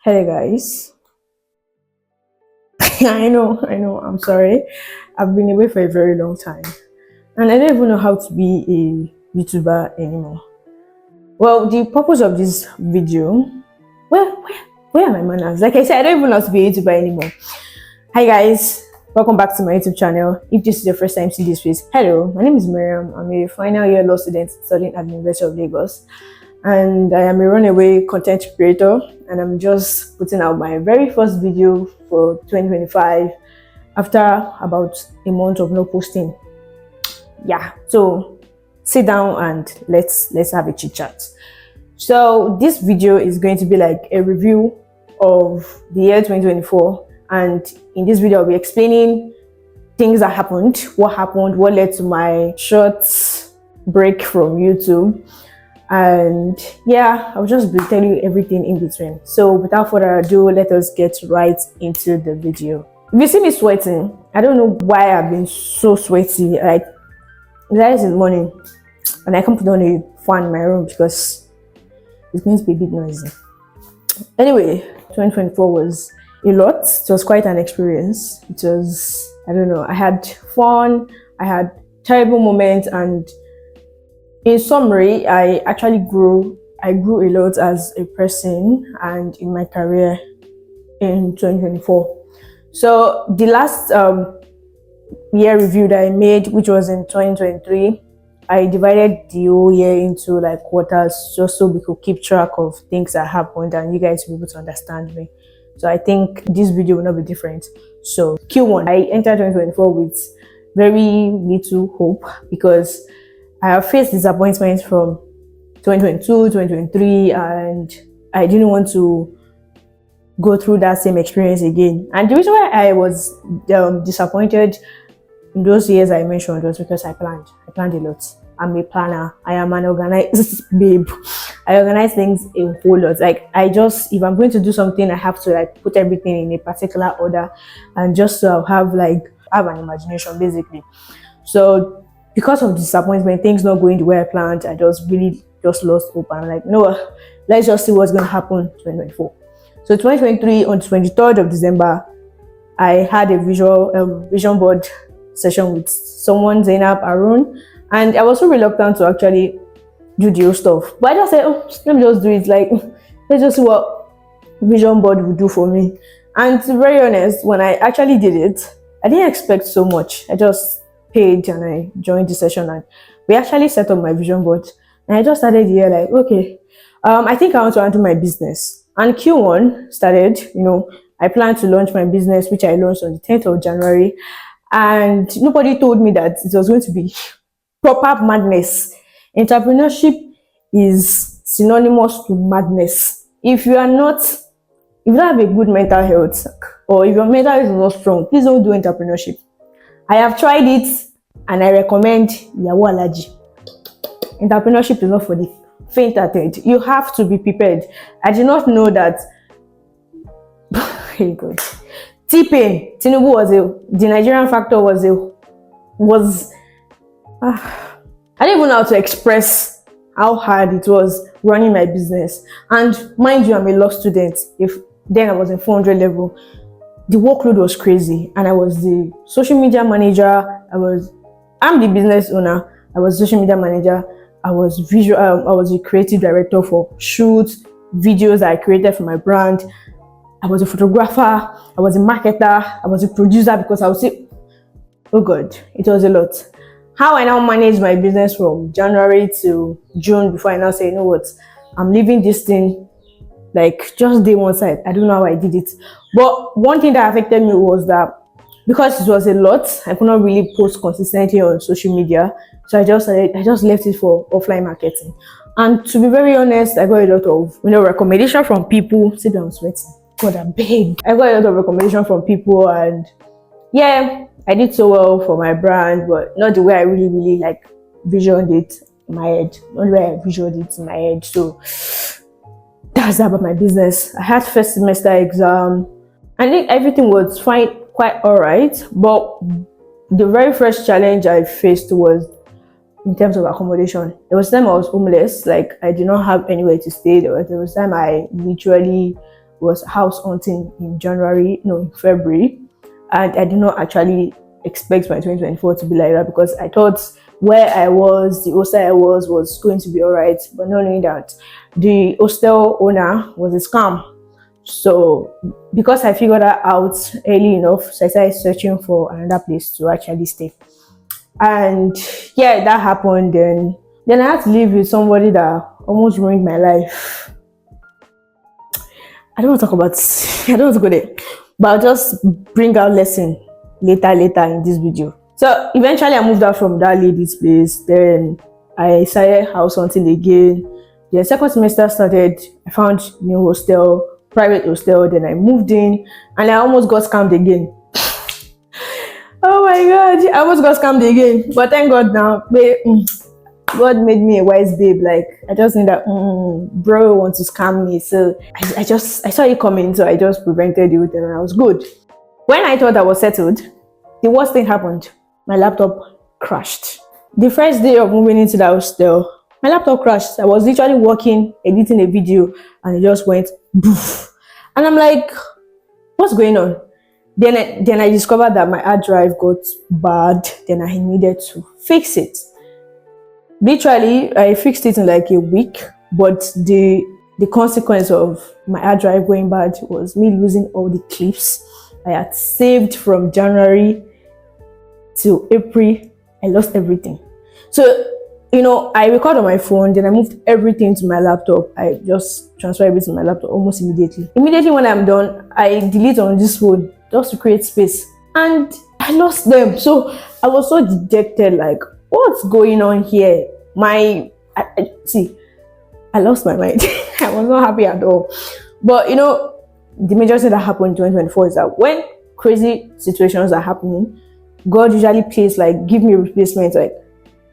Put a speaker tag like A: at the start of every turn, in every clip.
A: Hey guys. I know, I'm sorry. I've been away for a very long time. And I don't even know how to be a YouTuber anymore. Well, the purpose of this video, where are my manners? Like I said, I don't even know how to be a YouTuber anymore. Hi guys, welcome back to my YouTube channel. If this is your first time seeing this face, hello, my name is Miriam. I'm a final year law student studying at the University of Lagos. And I am a runaway content creator, and I'm just putting out my very first video for 2025 after about a month of no posting. Yeah, so sit down and let's have a chit chat. So this video is going to be like a review of the year 2024, and in this video I'll be explaining things that happened, what led to my short break from YouTube. And yeah, I'll just be telling you everything in between. So without further ado, let us get right into the video. If you see me sweating, I don't know why I've been so sweaty. Like, that is in the morning and I can't put on a fan in my room because it's going to be a bit noisy. Anyway, 2024 was a lot. It was quite an experience. It was, I don't know, I had fun, I had terrible moments, and in summary, I grew a lot as a person and in my career in 2024. So the last year review that I made, which was in 2023, I divided the whole year into like quarters just so we could keep track of things that happened and you guys will be able to understand me. So I think this video will not be different. So Q1, I entered 2024 with very little hope because I have faced disappointments from 2022, 2023, and I didn't want to go through that same experience again. And the reason why I was disappointed in those years I mentioned was because I planned a lot. I'm a planner. I am an organized babe. I organize things a whole lot. Like if I'm going to do something, I have to like put everything in a particular order and just have an imagination basically. So because of disappointment, things not going the way I planned, I just lost hope. And I'm like, no, let's just see what's going to happen in 2024. So 2023, on the 23rd of December, I had a vision board session with someone, Zainab Arun, and I was so reluctant to actually do the whole stuff. But I just said, let me just do it. Like, let's just see what vision board would do for me. And to be very honest, when I actually did it, I didn't expect so much. I just paid and I joined the session and we actually set up my vision board. And I just started the year like, okay, I think I want to handle my business. And Q1 started, I planned to launch my business, which I launched on the 10th of January. And nobody told me that it was going to be proper madness. Entrepreneurship is synonymous to madness. If you don't have a good mental health, or if your mental health is not strong, please don't do entrepreneurship. I have tried it and I recommend Yawo Alaji. Entrepreneurship is not for the faint-hearted. You have to be prepared. I did not know that. Hey God. T-Pain, Tinubu the Nigerian factor I don't even know how to express how hard it was running my business. And mind you, I'm a law student. Then I was in 400 level. The workload was crazy, and I was the social media manager. I'm the business owner. I was social media manager. I was the creative director for shoots, videos that I created for my brand. I was a photographer. I was a marketer. I was a producer because I would say, oh God, it was a lot. How I now manage my business from January to June before I now say, you know what, I'm leaving this thing like just day one side. I don't know how I did it. But one thing that affected me was that because it was a lot, I could not really post consistently on social media. So I just left it for offline marketing. And to be very honest, I got a lot of recommendation from people. See that I'm sweating. God, I'm big. I got a lot of recommendation from people, and yeah, I did so well for my brand, but not the way I really like visioned it in my head. Not the way I visioned it in my head. So that's about my business. I had first semester exam. I think everything was fine, quite all right. But the very first challenge I faced was in terms of accommodation. There was time I was homeless, like I did not have anywhere to stay. There was time I literally was house hunting in January, no, in February. And I did not actually expect my 2024 to be like that, because I thought where I was, the hostel I was going to be all right. But not knowing that the hostel owner was a scam. So because I figured that out early enough, so I started searching for another place to actually stay. And yeah, that happened. Then I had to live with somebody that almost ruined my life. I don't want to talk about I don't want to go there. But I'll just bring out lesson later in this video. So eventually I moved out from that lady's place. Then I started house hunting again. The second semester started, I found new hostel, private hostel. Then I moved in and I almost got scammed again. Oh my god, I almost got scammed again. But thank God now, God made me a wise babe. Like, I just knew that bro wants to scam me. So I saw it coming, so I just prevented it and I was good. When I thought I was settled, the worst thing happened. My laptop crashed. The first day of moving into the hostel, my laptop crashed. I was literally working, editing a video, and it just went poof. And I'm like, what's going on? Then I discovered that my hard drive got bad. Then I needed to fix it. Literally, I fixed it in like a week, but the consequence of my hard drive going bad was me losing all the clips I had saved from January to April. I lost everything. So, I record on my phone, then I moved everything to my laptop. I just transfer everything to my laptop almost immediately. Immediately when I'm done, I delete on this phone just to create space. And I lost them. So I was so dejected, like, what's going on here? I lost my mind. I was not happy at all. But the major thing that happened in 2024 is that when crazy situations are happening, God usually plays like, give me a replacement. Like,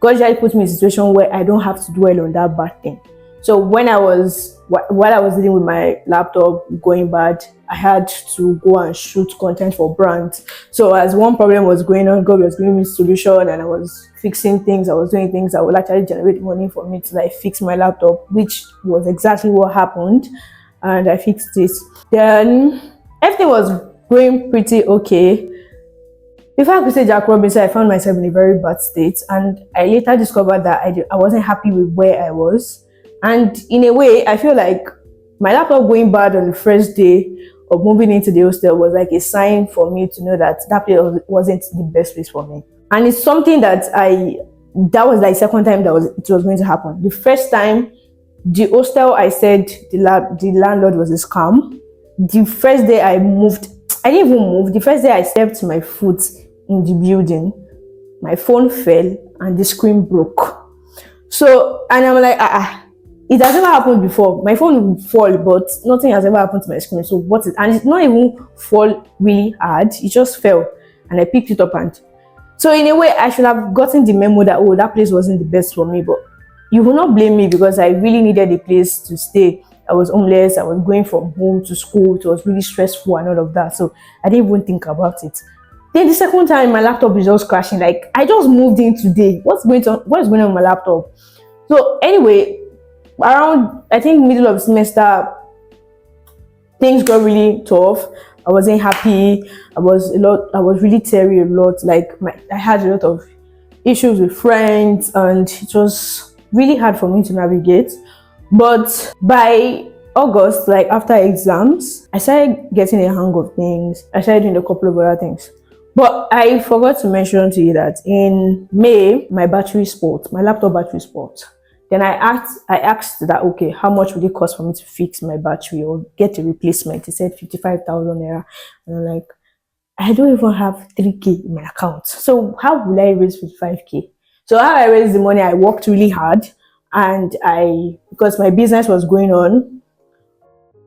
A: God usually puts me in a situation where I don't have to dwell on that bad thing. So while I was dealing with my laptop going bad, I had to go and shoot content for brands. So as one problem was going on, God was giving me a solution, and I was fixing things. I was doing things that would actually generate money for me to like fix my laptop, which was exactly what happened. And I fixed it. Then everything was going pretty okay. Before I could say Jack Robinson, I found myself in a very bad state, and I later discovered that I wasn't happy with where I was. And in a way, I feel like my laptop going bad on the first day of moving into the hostel was like a sign for me to know that place wasn't the best place for me. And it's something that was like second time it was going to happen. The first time, the hostel, I said the landlord was a scam. The first day I moved, I didn't even move. The first day I stepped my foot in the building, my phone fell and the screen broke. So, and I'm like, it has never happened before. My phone will fall, but nothing has ever happened to my screen. So and it's not even fall really hard. It just fell, and I picked it up, and so in a way, I should have gotten the memo that that place wasn't the best for me. But you will not blame me, because I really needed a place to stay. I was homeless. I was going from home to school. It was really stressful and all of that. So I didn't even think about it. Then the second time, my laptop is just crashing. Like, I just moved in today. What is going on with my laptop? So anyway, around, I think, middle of semester, things got really tough. I wasn't happy. I was really teary a lot. Like, I had a lot of issues with friends, and it was really hard for me to navigate. But by August, like after exams, I started getting a hang of things. I started doing a couple of other things. But I forgot to mention to you that in May, my laptop battery spoiled. Then I asked that, okay, how much would it cost for me to fix my battery or get a replacement? He said 55,000 naira. And I'm like, I don't even have 3K in my account. So how will I raise 55K? So how I raised the money, I worked really hard, and because my business was going on,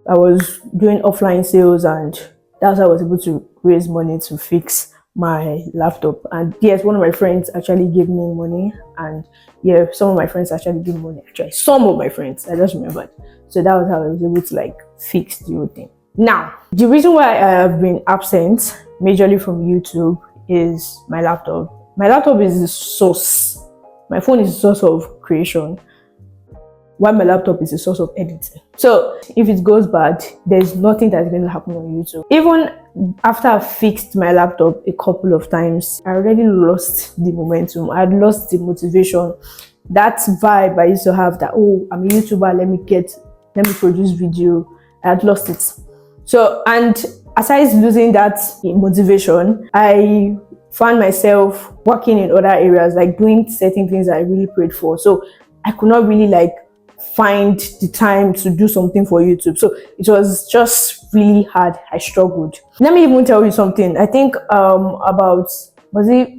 A: I was doing offline sales, and that's how I was able to raise money to fix my laptop. And yes, one of my friends actually gave me money, and yeah, some of my friends actually gave me money. Actually, some of my friends, I just remembered. So that was how I was able to like fix the whole thing. Now, the reason why I have been absent majorly from YouTube is my laptop. My laptop is the source. My phone is the source of creation. while my laptop is a source of editing. So if it goes bad, there's nothing that's going to happen on YouTube. Even after I fixed my laptop a couple of times, I already lost the momentum. I had lost the motivation. That vibe I used to have, that, oh, I'm a YouTuber, let me produce video. I had lost it. So, and aside losing that motivation, I found myself working in other areas, like doing certain things I really prayed for. So I could not really like find the time to do something for YouTube. So it was just really hard. I struggled. Let me even tell you something. I think about, was it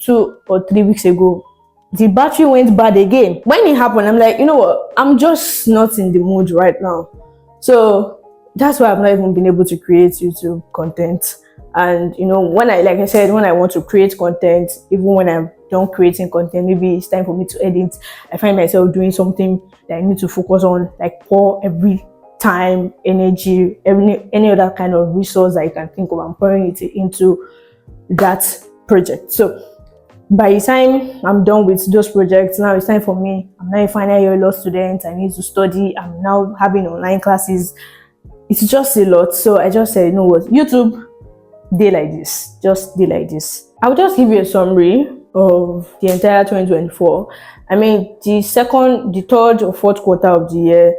A: 2 or 3 weeks ago, the battery went bad again. When it happened, I'm like, you know what, I'm just not in the mood right now. So that's why I've not even been able to create YouTube content. And you know, when I want to create content, even when I'm done creating content, maybe it's time for me to edit, I find myself doing something that I need to focus on, like pour every time, energy, any other kind of resource that I can think of, I'm pouring it into that project. So by the time I'm done with those projects, now it's time for me. I'm now a final year law student. I need to study. I'm now having online classes. It's just a lot. So I just said, you know what, YouTube, day like this, just day like this. I'll just give you a summary of the entire 2024. I mean, the second, the third or fourth quarter of the year,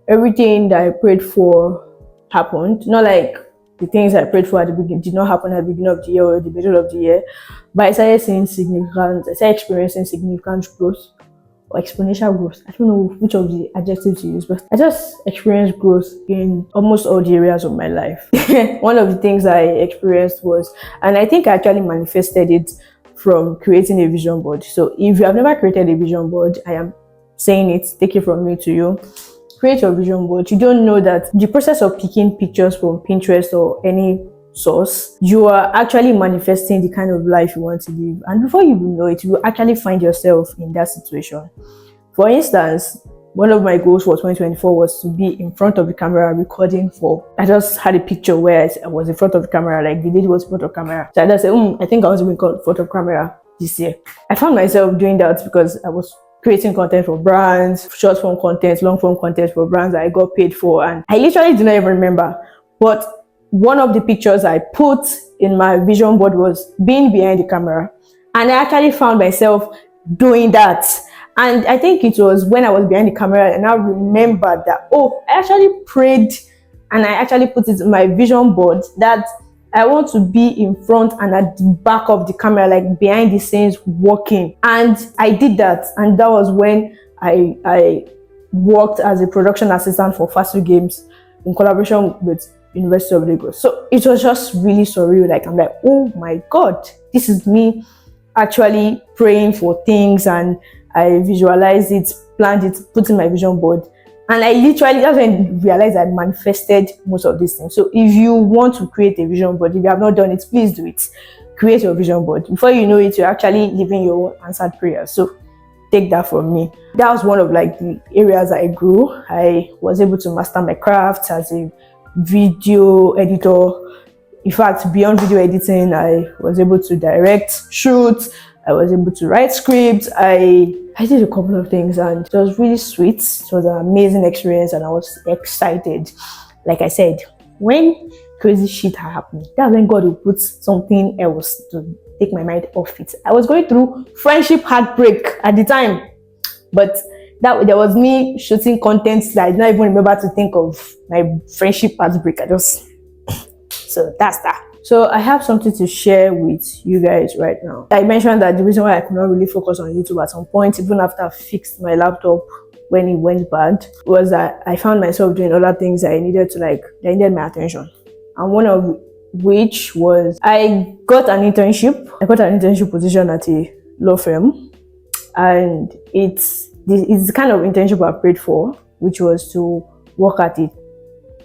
A: everything that I prayed for happened. Not like the things I prayed for at the beginning did not happen at the beginning of the year or the middle of the year, but I started experiencing significant growth or exponential growth. I don't know which of the adjectives to use, but I just experienced growth in almost all the areas of my life. One of the things I experienced was, and I think I actually manifested it from creating a vision board. So if you have never created a vision board, I am saying it, take it from me to you. Create your vision board. You don't know that the process of picking pictures from Pinterest or any source, you are actually manifesting the kind of life you want to live. And before you know it, you will actually find yourself in that situation. For instance, one of my goals for 2024 was to be in front of the camera recording I just had a picture where I was in front of the camera, like the lady was in front of the camera. So I just said, I think I want to be in front of the camera this year. I found myself doing that because I was creating content for brands, short form content, long form content for brands that I got paid for. And I literally do not even remember. But one of the pictures I put in my vision board was being behind the camera. And I actually found myself doing that. And I think it was when I was behind the camera and I remembered that, oh, I actually prayed and I actually put it in my vision board that I want to be in front and at the back of the camera, like behind the scenes working. And I did that. And that was when I worked as a production assistant for Fast Food Games in collaboration with University of Lagos. So it was just really surreal. Like, I'm like, oh my God, this is me actually praying for things, and I visualized it, planned it, put in my vision board. And I literally, that's when I realized I manifested most of these things. So if you want to create a vision board, if you have not done it, please do it. Create your vision board. Before you know it, you're actually living your own answered prayers. So take that from me. That was one of like the areas I grew. I was able to master my craft as a video editor. In fact, beyond video editing, I was able to direct shoots. I was able to write scripts. I did a couple of things, and it was really sweet. It was an amazing experience, and I was excited. Like I said, when crazy shit happened, that's when God will put something else to take my mind off it. I was going through friendship heartbreak at the time, but there was me shooting content that I did not even remember to think of my friendship heartbreak. So that's that. So I have something to share with you guys right now. I mentioned that the reason why I could not really focus on YouTube at some point, even after I fixed my laptop when it went bad, was that I found myself doing other things that that needed my attention. And one of which was I got an internship. I got an internship position at a law firm, and it's the kind of internship I prayed for, which was to work at a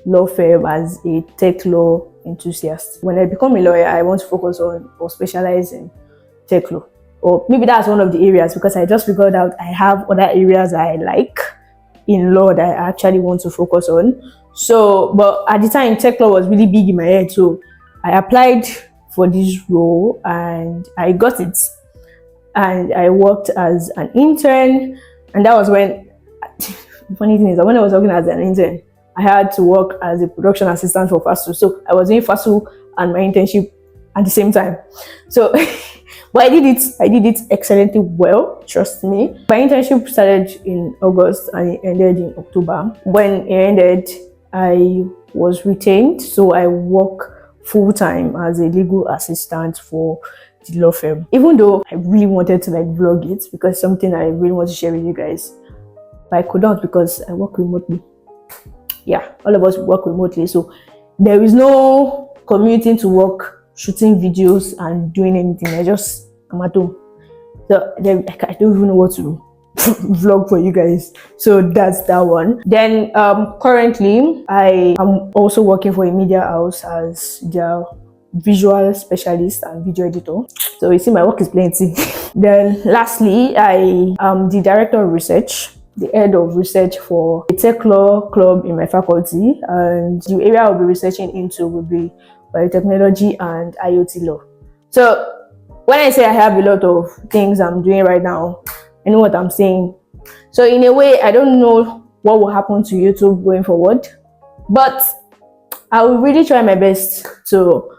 A: law firm as a tech law enthusiast. When I become a lawyer, I want to focus on or specialize in tech law. Or maybe that's one of the areas, because I just figured out I have other areas I like in law that I actually want to focus on. So, but at the time, tech law was really big in my head. So I applied for this role and I got it. And I worked as an intern. And that was when the funny thing is that when I was working as an intern, I had to work as a production assistant for fast food. So I was doing fast food and my internship at the same time. So but I did it excellently well, trust me. My internship started in August and it ended in October. When it ended, I was retained, so I work full-time as a legal assistant for the law firm. Even though I really wanted to like vlog it because it's something I really want to share with you guys, but I could not because I work remotely. Yeah, all of us work remotely, so there is no commuting to work, shooting videos and doing anything. I'm at home, so I don't even know what to vlog for you guys. So that's that one. Then currently I am also working for a media house as their visual specialist and video editor. So you see, my work is plenty. Then lastly, I am the director of research, the head of research for a tech law club in my faculty, and the area I'll be researching into will be biotechnology and IoT law. So when I say I have a lot of things I'm doing right now, I know what I'm saying. So in a way, I don't know what will happen to YouTube going forward, but I will really try my best to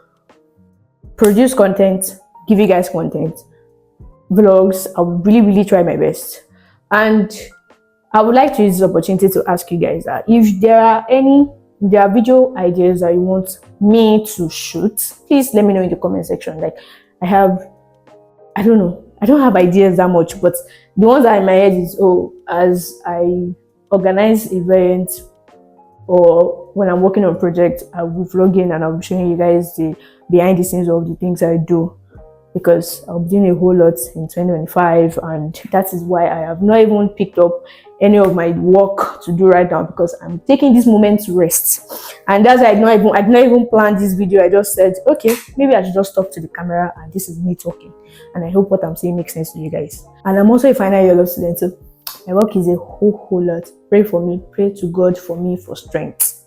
A: produce content, give you guys content, vlogs. I will really try my best. And I would like to use this opportunity to ask you guys that if there are video ideas that you want me to shoot, please let me know in the comment section. Like I don't have ideas that much, but the ones that are in my head is, as I organize events or when I'm working on projects, I'll be vlogging and I'll be showing you guys the behind the scenes of the things I do, because I'll be doing a whole lot in 2025, and that is why I have not even picked up any of my work to do right now, because I'm taking this moment to rest. And that's why I did not even plan this video. I just said, okay, maybe I should just talk to the camera and this is me talking, and I hope what I'm saying makes sense to you guys. And I'm also a final year law student, so my work is a whole lot. Pray for me, pray to God for me for strength.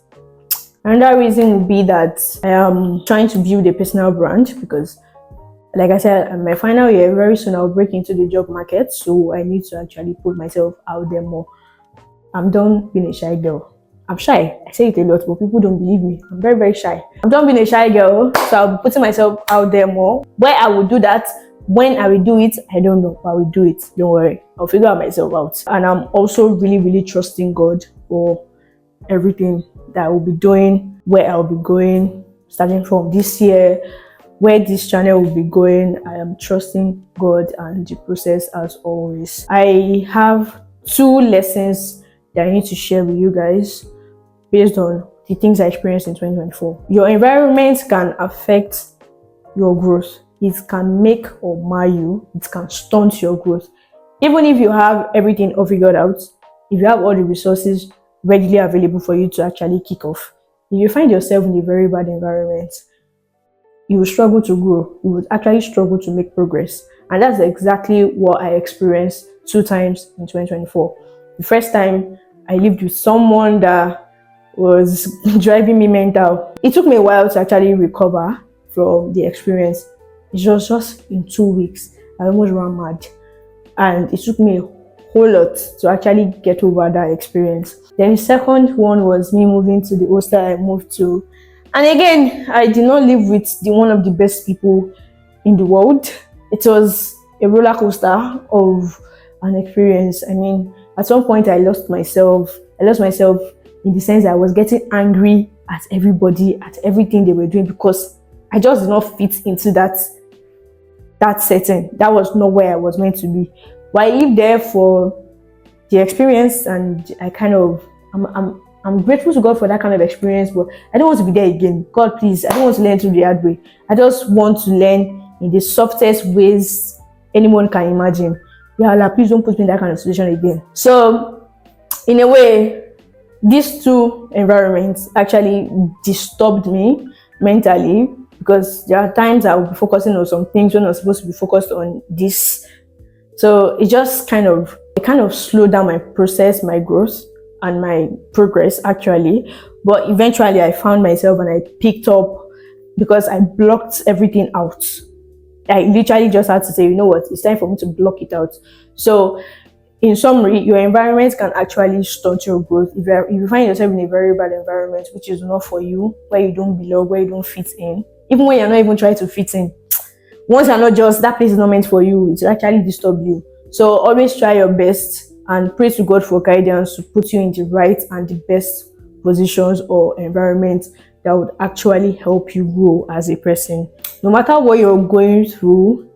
A: Another reason would be that I am trying to build a personal brand, because like I said, in my final year, very soon I'll break into the job market, so I need to actually put myself out there more. I'm done being a shy girl. I'm shy. I say it a lot, but people don't believe me. I'm very shy. I'm done being a shy girl, so I'll be putting myself out there more. Where I will do that, when I will do it, I don't know, but I will do it. Don't worry. I'll figure out myself out. And I'm also really trusting God for everything that I will be doing, where I'll be going, starting from this year, where this channel will be going. I am trusting God and the process as always. I have 2 lessons that I need to share with you guys based on the things I experienced in 2024. Your environment can affect your growth. It can make or mar you. It can stunt your growth. Even if you have everything all figured out, if you have all the resources readily available for you to actually kick off, if you find yourself in a very bad environment, you will struggle to grow. You would actually struggle to make progress. And that's exactly what I experienced 2 times in 2024. The first time, I lived with someone that was driving me mental. It took me a while to actually recover from the experience. It was just in 2 weeks. I almost ran mad. And it took me a whole lot to actually get over that experience. Then the second one was me moving to the hostel I moved to. And again, I did not live with one of the best people in the world. It was a roller coaster of an experience. I mean, at some point I lost myself. I lost myself in the sense that I was getting angry at everybody, at everything they were doing, because I just did not fit into that setting. That was not where I was meant to be. But I lived there for the experience, and I'm grateful to God for that kind of experience, but I don't want to be there again. God, please, I don't want to learn through the hard way. I just want to learn in the softest ways anyone can imagine. Yeah, Allah, please don't put me in that kind of situation again. So, in a way, these 2 environments actually disturbed me mentally, because there are times I will be focusing on some things when I'm supposed to be focused on this. So it just kind of slowed down my process, my growth, and my progress actually. But eventually I found myself and I picked up, because I blocked everything out. I literally just had to say, you know what, it's time for me to block it out. So in summary, your environment can actually stunt your growth. If you find yourself in a very bad environment, which is not for you, where you don't belong, where you don't fit in, even when you're not even trying to fit in, once you're not just, that place is not meant for you, it will actually disturb you. So always try your best and pray to God for guidance to put you in the right and the best positions or environments that would actually help you grow as a person. No matter what you're going through,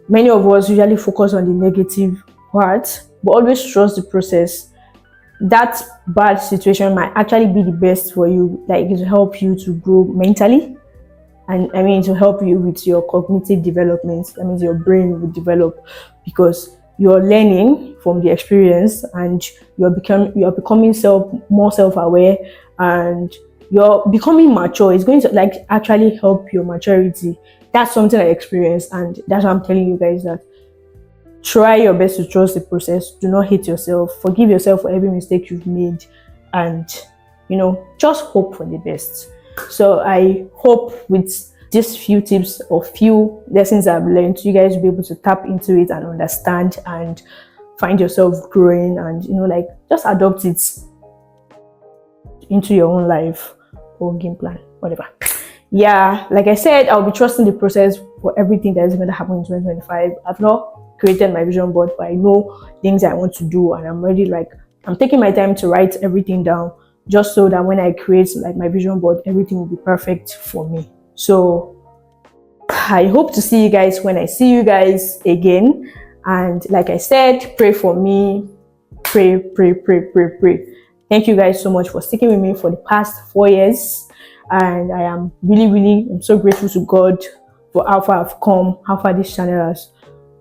A: many of us usually focus on the negative part, but always trust the process. That bad situation might actually be the best for you, like it will help you to grow mentally, and I mean to help you with your cognitive development. That means your brain will develop because you're learning from the experience, and you're becoming more self-aware, and you're becoming mature. It's going to like actually help your maturity. That's something I experienced, and that's why I'm telling you guys that try your best to trust the process. Do not hate yourself. Forgive yourself for every mistake you've made, and just hope for the best. So I hope with these few tips or few lessons I've learned, you guys will be able to tap into it and understand and find yourself growing, and like just adopt it into your own life or game plan, whatever. Yeah, like I said, I'll be trusting the process for everything that is going to happen in 2025. I've not created my vision board, but I know things I want to do, and I'm taking my time to write everything down, just so that when I create like my vision board, everything will be perfect for me. So I hope to see you guys when I see you guys again. And like I said, pray for me. Pray, pray, pray, pray, pray. Thank you guys so much for sticking with me for the past 4 years. And I am I'm so grateful to God for how far I've come, how far this channel has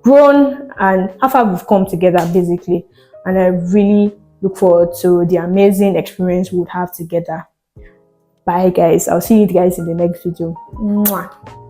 A: grown, and how far we've come together, basically. And I really look forward to the amazing experience we would have together. Bye, guys. I'll see you guys in the next video. Mwah.